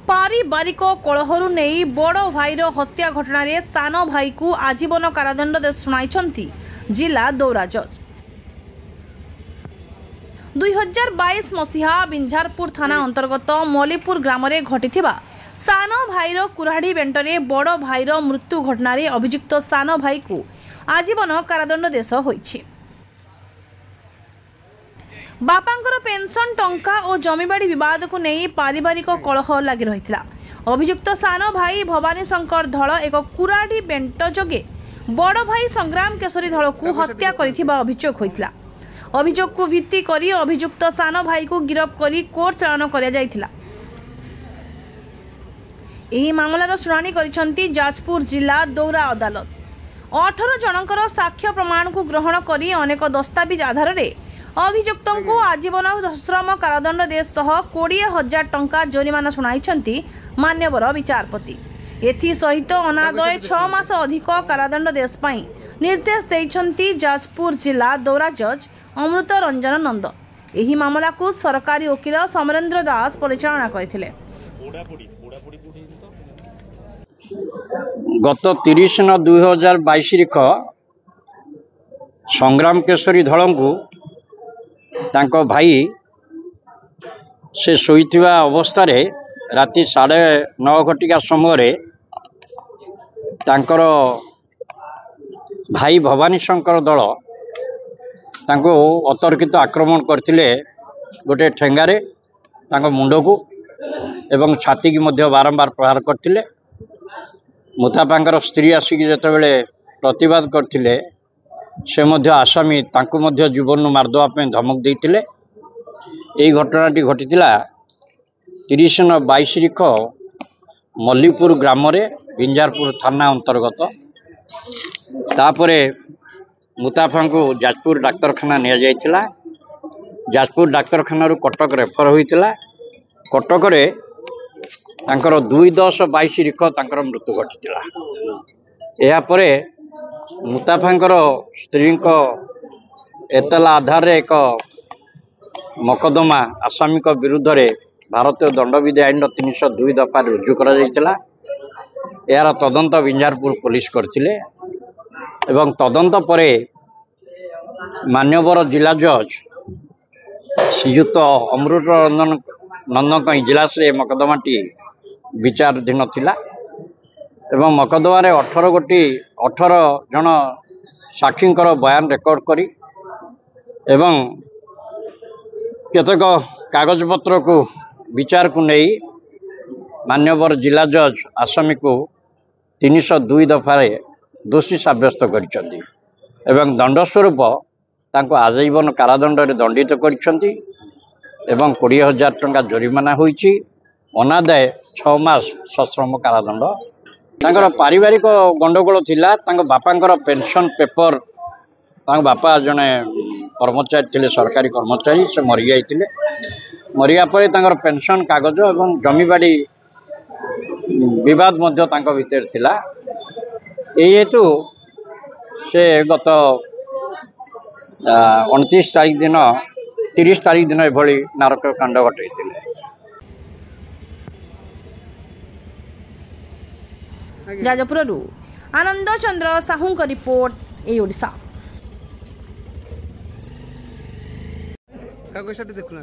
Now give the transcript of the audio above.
पारिवारिक कलहरु नहीं बड़ भाईर हत्या घटना रे सान भाई को आजीवन कारादंड शुणाई जिला दौरा जज। 2022 मसीहा बिंझारपुर थाना अंतर्गत मलीपुर ग्राम में घटी सान भाईर कुराड़ी बेंटरे बड़ भाईर मृत्यु घटना रे अभियुक्त सान भाई को आजीवन कारादंड देश होइछि। बापांकर पेंशन टंका और जमीबाड़ी विवाद को नहीं पारिवारिक कलह लगी रही। अभियुक्त सान भाई भवानी शंकर धल एक कुराड़ी बेंट जोगे बड़ भाई संग्राम केशरी धल को हत्या करिथिबा अभियोग होइतिला। अभियोग को भित्ति करी अभियुक्त सान भाई को गिरफ्त करी कोर्ट चालान करा जायतिला। एही मामलार शुणाणी करिसंती जाजपुर जिला दौरा अदालत। 18 जनकर साक्ष्य प्रमाण को ग्रहण करी अनेक दस्तावेज आधार रे अभियुक्त को आजीवन सश्रम कारादंड देश सह 20,000 टंका जोरिमाना शुणाई मान्यवर विचारपति। एथि सहित अनादय 6 मास अधिक कारादंड देश पाई निर्देश देइछंती जाजपुर जिला दौरा जज अमृत रंजन नंद। एही मामला को सरकारी वकील समरेंद्र दास परिचालना करथिले। गत 30/9/2022 संग्राम केशरी धल को तांको भाई से शोइथिबा अवस्था रे राति 9:30 घटिका समय तांकर भाई भवानी शंकर दल तांको अतर्कित आक्रमण करथिले। गोटे ठेंगारे तांको मुंड को एवं छाती की मध्य बारंबार प्रहार करथिले। मुतापांकर स्त्री आसिक जेते बेले प्रतिवाद करथिले से मध्य आसामी तांको मध्य जीवन मारदेवा धमक देइतिले। एई घटनाटी घटितिला 30/22 मल्लीपुर ग्राम रे बिंझारपुर थाना अंतर्गत। तापरे मुताफा को जाजपुर डाक्तरखाना निया जाइतिला। जाजपुर डाक्तरखाना रु कटक रेफर होइतिला। कटक रे तांकर 2/10/22 तांकर मृत्यु घटितिला। एहा परे मुताफांकर स्त्री एतला आधार रे एक मकदमा आसामी विरुद्ध रे भारतीय दंडविधि आईन 302 दफा रुजु करा जायतिला। यार तदंत बिंझारपुर पुलिस करथिले एवं तदंत परे मान्यवर जिला जज श्रीयुक्त अमृत रंजन नंदक इजलास रे मकदमाटी विचाराधीन थिला एवं मकदमा रे 18 जन साक्षींकर बयान रेकर्ड करी एवं केतक कागज पत्र को विचार को नहीं मान्यवर जिला जज आसामी को 302 दफारे दोषी साब्यस्त करिसेंती एवं दंड स्वरूप तांको आजीवन कारादंड रे दंडित करिसेंती एवं 20,000 टंका जोरिमाना होईची। अनादाय 6 मास सश्रम कारादंड। तांकर पारिवारिक गंडगोल थिला। तांको बापांकर पेंशन पेपर तांको बापा जने कर्मचारी थिले सरकारी कर्मचारी से मरि जाइतिले। मरिया परे तांकर पेंशन कागज एवं जमीबाड़ी विवाद मध्य तांको भीतर थिला। एई हेतु से गत 29 तारीख दिन 30 तारीख दिन एभली नारक कांड घटैतिले। जाजपुर आनंद चंद्र साहू का रिपोर्ट ए ओडिशा। देखुना